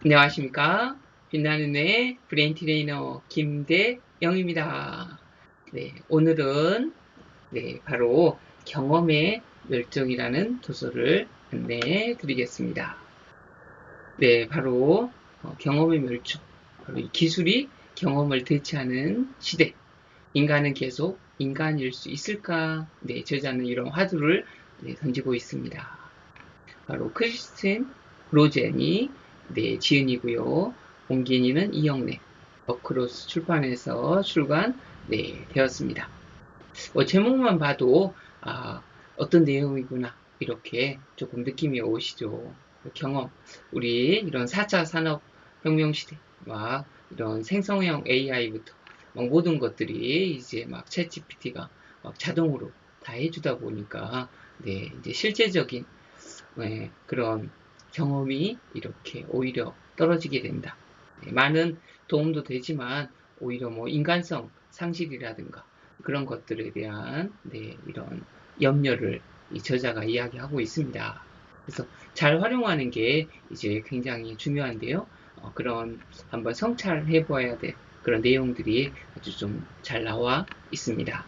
안녕하십니까? 빛나는 뇌 브레인 트레이너 김대영입니다. 네, 오늘은 바로 경험의 멸종이라는 도서를 안내해 드리겠습니다. 네, 바로 경험의 멸종. 바로 이 기술이 경험을 대체하는 시대. 인간은 계속 인간일 수 있을까? 네, 저자는 이런 화두를 던지고 있습니다. 바로 크리스틴 로젠이 지은이고요. 옮긴이는 이영래, 어크로스 출판에서 출간 되었습니다. 제목만 봐도 어떤 내용이구나 이렇게 조금 느낌이 오시죠. 경험, 우리 이런 4차 산업혁명 시대, 막 이런 생성형 AI부터 모든 것들이 이제 막 챗GPT가 자동으로 다 해주다 보니까 이제 실제적인 그런 경험이 이렇게 오히려 떨어지게 된다. 많은 도움도 되지만 오히려 인간성 상실이라든가 그런 것들에 대한 이런 염려를 이 저자가 이야기하고 있습니다. 그래서 잘 활용하는 게 이제 굉장히 중요한데요. 그런 한번 성찰해 보아야 될 그런 내용들이 아주 좀 잘 나와 있습니다.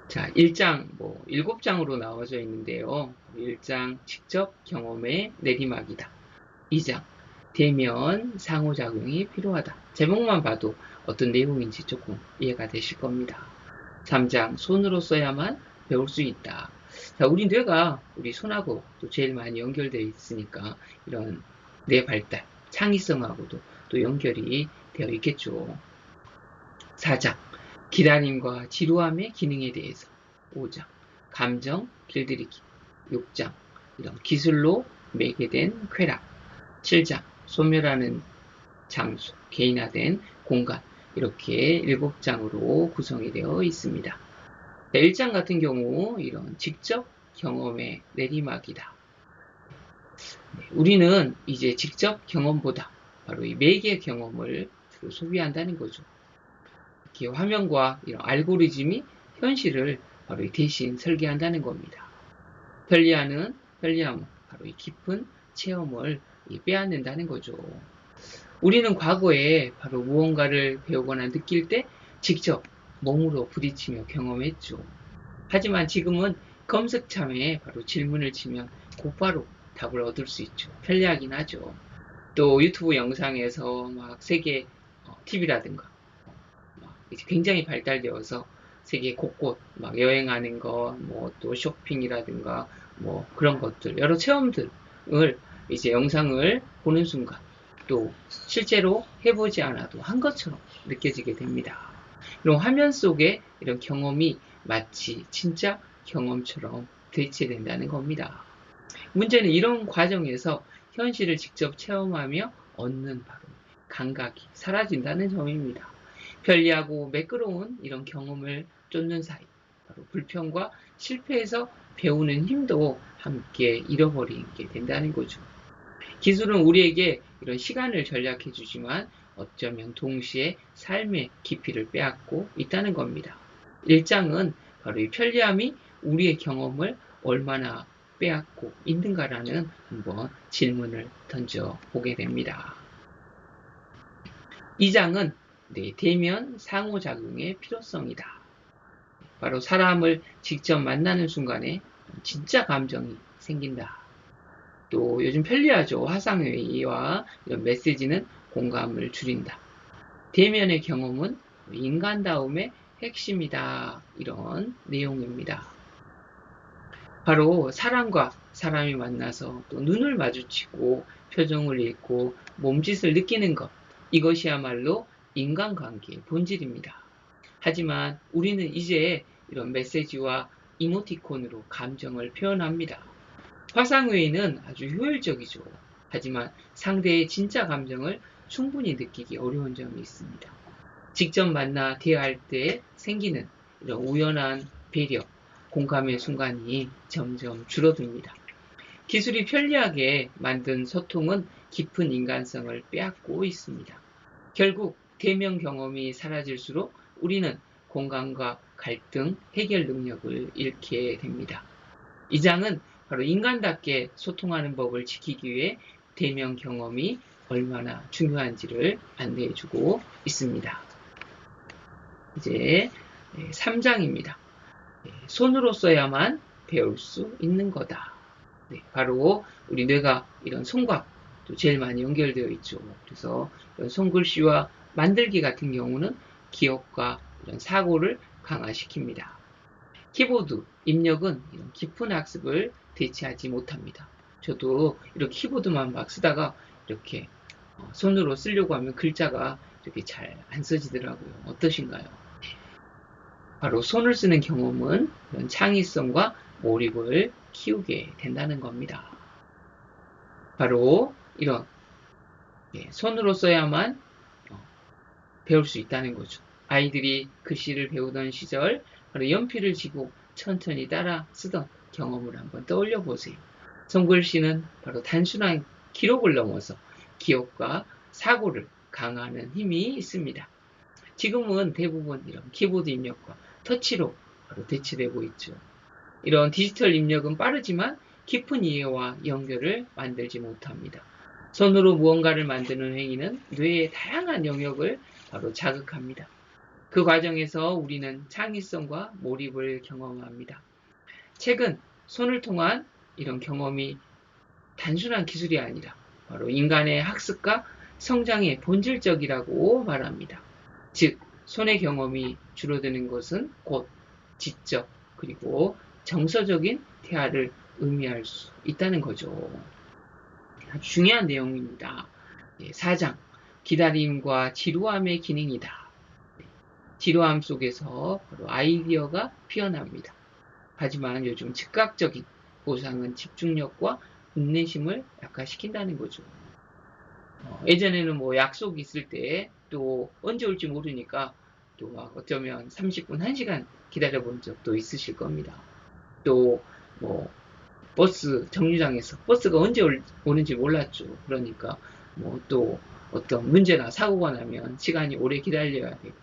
자, 1장, 7장으로 나와져 있는데요. 1장, 직접 경험의 내리막이다. 2장, 대면 상호작용이 필요하다. 제목만 봐도 어떤 내용인지 조금 이해가 되실 겁니다. 3장, 손으로 써야만 배울 수 있다. 자, 우리 뇌가 우리 손하고 또 제일 많이 연결되어 있으니까 이런 뇌 발달, 창의성하고도 또 연결이 되어 있겠죠. 4장, 기다림과 지루함의 기능에 대해서. 5장, 감정 길들이기. 6장, 이런 기술로 매개된 쾌락. 7장, 소멸하는 장소, 개인화된 공간. 이렇게 7장으로 구성이 되어 있습니다. 1장 같은 경우 이런 직접 경험의 내리막이다. 우리는 이제 직접 경험보다 바로 이 매개 경험을 소비한다는 거죠. 이렇게 화면과 이런 알고리즘이 현실을 바로 대신 설계한다는 겁니다. 편리함은 바로 이 깊은 체험을 빼앗는다는 거죠. 우리는 과거에 바로 무언가를 배우거나 느낄 때 직접 몸으로 부딪히며 경험했죠. 하지만 지금은 검색창에 바로 질문을 치면 곧바로 답을 얻을 수 있죠. 편리하긴 하죠. 또 유튜브 영상에서 막 세계 TV라든가 이제 굉장히 발달되어서 세계 곳곳 막 여행하는 거, 또 쇼핑이라든가 그런 것들, 여러 체험들을 이제 영상을 보는 순간 또 실제로 해보지 않아도 한 것처럼 느껴지게 됩니다. 이런 화면 속에 이런 경험이 마치 진짜 경험처럼 대체된다는 겁니다. 문제는 이런 과정에서 현실을 직접 체험하며 얻는 바로 감각이 사라진다는 점입니다. 편리하고 매끄러운 이런 경험을 쫓는 사이, 바로 불평과 실패에서 배우는 힘도 함께 잃어버리게 된다는 거죠. 기술은 우리에게 이런 시간을 절약해 주지만 어쩌면 동시에 삶의 깊이를 빼앗고 있다는 겁니다. 1장은 바로 이 편리함이 우리의 경험을 얼마나 빼앗고 있는가라는 한번 질문을 던져보게 됩니다. 2장은 대면 상호작용의 필요성이다. 바로 사람을 직접 만나는 순간에 진짜 감정이 생긴다. 또 요즘 편리하죠. 화상회의와 이런 메시지는 공감을 줄인다. 대면의 경험은 인간다움의 핵심이다. 이런 내용입니다. 바로 사람과 사람이 만나서 또 눈을 마주치고 표정을 읽고 몸짓을 느끼는 것. 이것이야말로 인간관계의 본질입니다. 하지만 우리는 이제 이런 메시지와 이모티콘으로 감정을 표현합니다. 화상회의는 아주 효율적이죠. 하지만 상대의 진짜 감정을 충분히 느끼기 어려운 점이 있습니다. 직접 만나 대화할 때 생기는 이런 우연한 배려, 공감의 순간이 점점 줄어듭니다. 기술이 편리하게 만든 소통은 깊은 인간성을 빼앗고 있습니다. 결국 대면 경험이 사라질수록 우리는 공감과 갈등, 해결 능력을 잃게 됩니다. 이 장은 바로 인간답게 소통하는 법을 지키기 위해 대면 경험이 얼마나 중요한지를 안내해주고 있습니다. 이제 3장입니다. 손으로 써야만 배울 수 있는 거다. 바로 우리 뇌가 이런 손과 또 제일 많이 연결되어 있죠. 그래서 이런 손글씨와 만들기 같은 경우는 기억과 이런 사고를 강화시킵니다. 키보드 입력은 이런 깊은 학습을 대체하지 못합니다. 저도 이렇게 키보드만 막 쓰다가 이렇게 손으로 쓰려고 하면 글자가 이렇게 잘 안 써지더라고요. 어떠신가요? 바로 손을 쓰는 경험은 이런 창의성과 몰입을 키우게 된다는 겁니다. 바로 이런 손으로 써야만 배울 수 있다는 거죠. 아이들이 글씨를 배우던 시절 바로 연필을 쥐고 천천히 따라 쓰던 경험을 한번 떠올려 보세요. 손글씨는 바로 단순한 기록을 넘어서 기억과 사고를 강화하는 힘이 있습니다. 지금은 대부분 이런 키보드 입력과 터치로 바로 대체되고 있죠. 이런 디지털 입력은 빠르지만 깊은 이해와 연결을 만들지 못합니다. 손으로 무언가를 만드는 행위는 뇌의 다양한 영역을 바로 자극합니다. 그 과정에서 우리는 창의성과 몰입을 경험합니다. 책은 손을 통한 이런 경험이 단순한 기술이 아니라 바로 인간의 학습과 성장의 본질적이라고 말합니다. 즉, 손의 경험이 줄어드는 것은 곧 지적 그리고 정서적인 퇴화를 의미할 수 있다는 거죠. 아주 중요한 내용입니다. 4장, 기다림과 지루함의 기능이다. 지루함 속에서 바로 아이디어가 피어납니다. 하지만 요즘 즉각적인 보상은 집중력과 인내심을 약화시킨다는 거죠. 예전에는 뭐 약속 있을 때 또 언제 올지 모르니까 또 막 어쩌면 30분, 1시간 기다려 본 적도 있으실 겁니다. 또 뭐 버스 정류장에서 버스가 언제 오는지 몰랐죠. 그러니까 뭐 또 어떤 문제나 사고가 나면 시간이 오래 기다려야 되고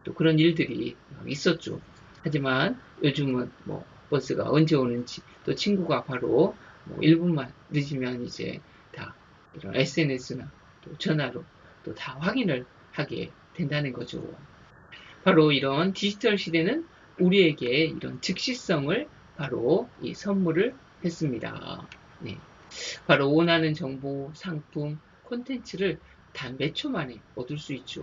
또 그런 일들이 있었죠. 하지만 요즘은 뭐 버스가 언제 오는지 또 친구가 바로 뭐 1분만 늦으면 이제 다 이런 SNS나 또 전화로 또 다 확인을 하게 된다는 거죠. 바로 이런 디지털 시대는 우리에게 이런 즉시성을 바로 이 선물을 했습니다. 네. 바로 원하는 정보, 상품, 콘텐츠를 단 몇 초 만에 얻을 수 있죠.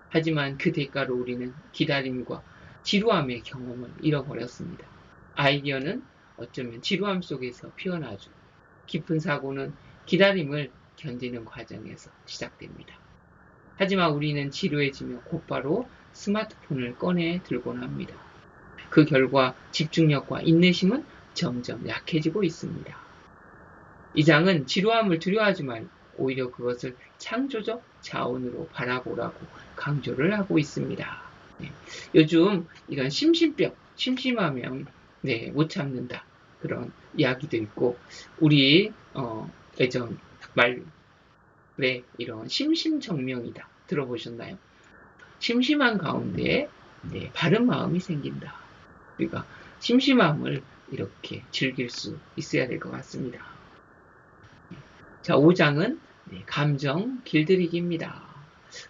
하지만 그 대가로 우리는 기다림과 지루함의 경험을 잃어버렸습니다. 아이디어는 어쩌면 지루함 속에서 피어나죠. 깊은 사고는 기다림을 견디는 과정에서 시작됩니다. 하지만 우리는 지루해지며 곧바로 스마트폰을 꺼내 들곤 합니다. 그 결과 집중력과 인내심은 점점 약해지고 있습니다. 이 장은 지루함을 두려워하지 말고 오히려 그것을 창조적 자원으로 바라보라고 강조를 하고 있습니다. 요즘 이런 심신병, 심심하면 못 참는다 그런 이야기도 있고 우리 예전 말에 이런 심심정명이다 들어보셨나요? 심심한 가운데 바른 마음이 생긴다. 우리가 심심함을 이렇게 즐길 수 있어야 될 것 같습니다. 자, 5장은 감정 길들이기입니다.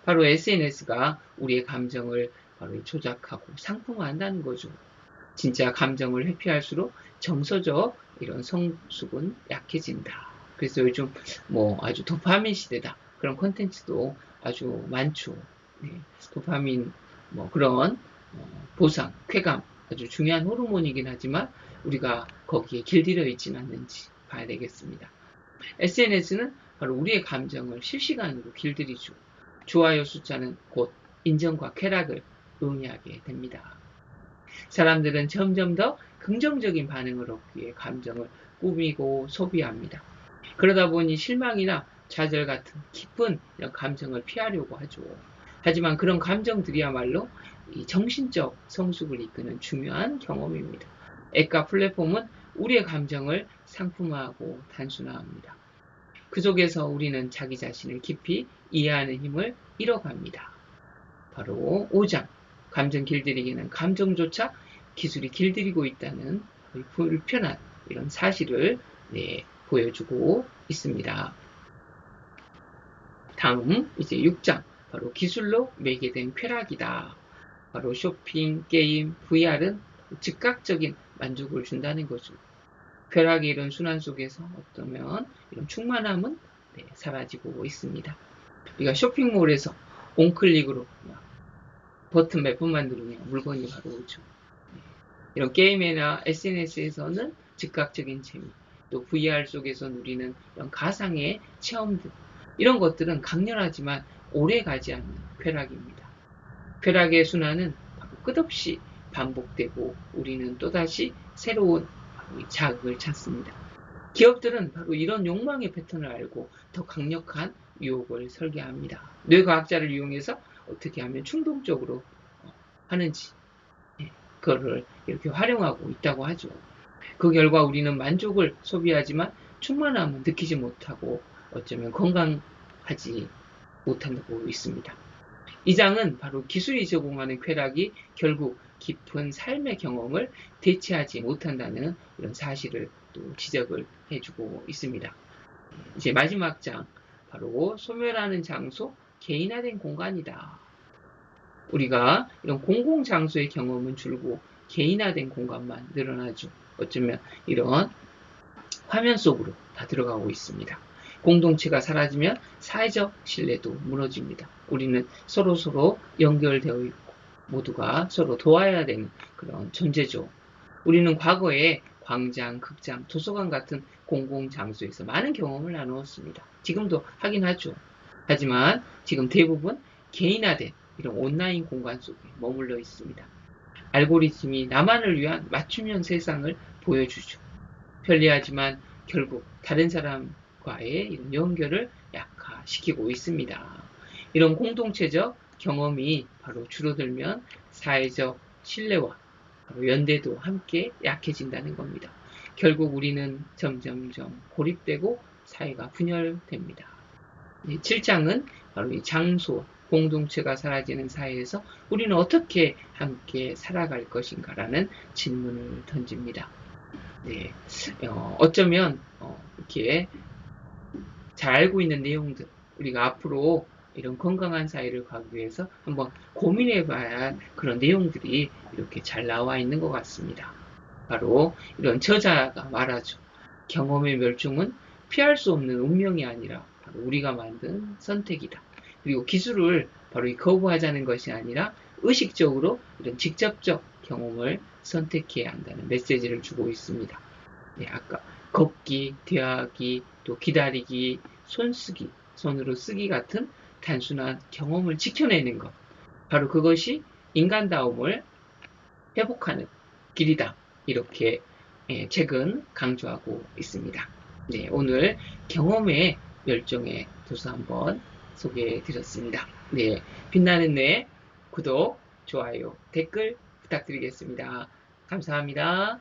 바로 SNS가 우리의 감정을 바로 조작하고 상품화한다는 거죠. 진짜 감정을 회피할수록 정서적 이런 성숙은 약해진다. 그래서 요즘 뭐 아주 도파민 시대다. 그런 콘텐츠도 아주 많죠. 도파민 뭐 그런 보상, 쾌감 아주 중요한 호르몬이긴 하지만 우리가 거기에 길들여 있지는 않는지 봐야 되겠습니다. SNS는 바로 우리의 감정을 실시간으로 길들이죠. 좋아요 숫자는 곧 인정과 쾌락을 의미하게 됩니다. 사람들은 점점 더 긍정적인 반응을 얻기 위해 감정을 꾸미고 소비합니다. 그러다 보니 실망이나 좌절 같은 깊은 이런 감정을 피하려고 하죠. 하지만 그런 감정들이야말로 이 정신적 성숙을 이끄는 중요한 경험입니다. 앱과 플랫폼은 우리의 감정을 상품화하고 단순화합니다. 그 속에서 우리는 자기 자신을 깊이 이해하는 힘을 잃어갑니다. 바로 5장 감정 길들이기는 감정조차 기술이 길들이고 있다는 불편한 이런 사실을 보여주고 있습니다. 다음 이제 6장 바로 기술로 매개된 쾌락이다. 바로 쇼핑, 게임, VR은 즉각적인 만족을 준다는 거죠. 쾌락의 이런 순환 속에서 어쩌면 이런 충만함은 사라지고 있습니다. 우리가 쇼핑몰에서 온클릭으로 버튼 몇 번만 누르면 물건이 바로 오죠. 이런 게임이나 SNS에서는 즉각적인 재미, 또 VR 속에서 누리는 이런 가상의 체험들, 이런 것들은 강렬하지만 오래 가지 않는 쾌락입니다. 쾌락의 순환은 바로 끝없이 반복되고 우리는 또다시 새로운 자극을 찾습니다. 기업들은 바로 이런 욕망의 패턴을 알고 더 강력한 유혹을 설계합니다. 뇌과학자를 이용해서 어떻게 하면 충동적으로 하는지 그거를 이렇게 활용하고 있다고 하죠. 그 결과 우리는 만족을 소비하지만 충만함은 느끼지 못하고 어쩌면 건강하지 못하고 있습니다. 이 장은 바로 기술이 제공하는 쾌락이 결국 깊은 삶의 경험을 대체하지 못한다는 이런 사실을 또 지적을 해주고 있습니다. 이제 마지막 장, 바로 소멸하는 장소, 개인화된 공간이다. 우리가 이런 공공장소의 경험은 줄고 개인화된 공간만 늘어나죠. 어쩌면 이런 화면 속으로 다 들어가고 있습니다. 공동체가 사라지면 사회적 신뢰도 무너집니다. 우리는 서로 연결되어 있고 모두가 서로 도와야 되는 그런 존재죠. 우리는 과거에 광장, 극장, 도서관 같은 공공장소에서 많은 경험을 나누었습니다. 지금도 하긴 하죠. 하지만 지금 대부분 개인화된 이런 온라인 공간 속에 머물러 있습니다. 알고리즘이 나만을 위한 맞춤형 세상을 보여주죠. 편리하지만 결국 다른 사람과의 이런 연결을 약화시키고 있습니다. 이런 공동체적 경험이 바로 줄어들면 사회적 신뢰와 바로 연대도 함께 약해진다는 겁니다. 결국 우리는 점점점 고립되고 사회가 분열됩니다. 7장은 바로 이 장소, 공동체가 사라지는 사회에서 우리는 어떻게 함께 살아갈 것인가라는 질문을 던집니다. 네, 어쩌면 이렇게 잘 알고 있는 내용들, 우리가 앞으로 이런 건강한 사회를 가기 위해서 한번 고민해봐야 할 그런 내용들이 이렇게 잘 나와 있는 것 같습니다. 바로 이런 저자가 말하죠. 경험의 멸종은 피할 수 없는 운명이 아니라 바로 우리가 만든 선택이다. 그리고 기술을 바로 거부하자는 것이 아니라 의식적으로 이런 직접적 경험을 선택해야 한다는 메시지를 주고 있습니다. 네, 아까 걷기, 대하기, 또 기다리기, 손쓰기, 손으로 쓰기 같은 단순한 경험을 지켜내는 것. 바로 그것이 인간다움을 회복하는 길이다. 이렇게 책은 강조하고 있습니다. 네, 오늘 경험의 멸종의 도서 한번 소개해 드렸습니다. 네, 빛나는 뇌 구독, 좋아요, 댓글 부탁드리겠습니다. 감사합니다.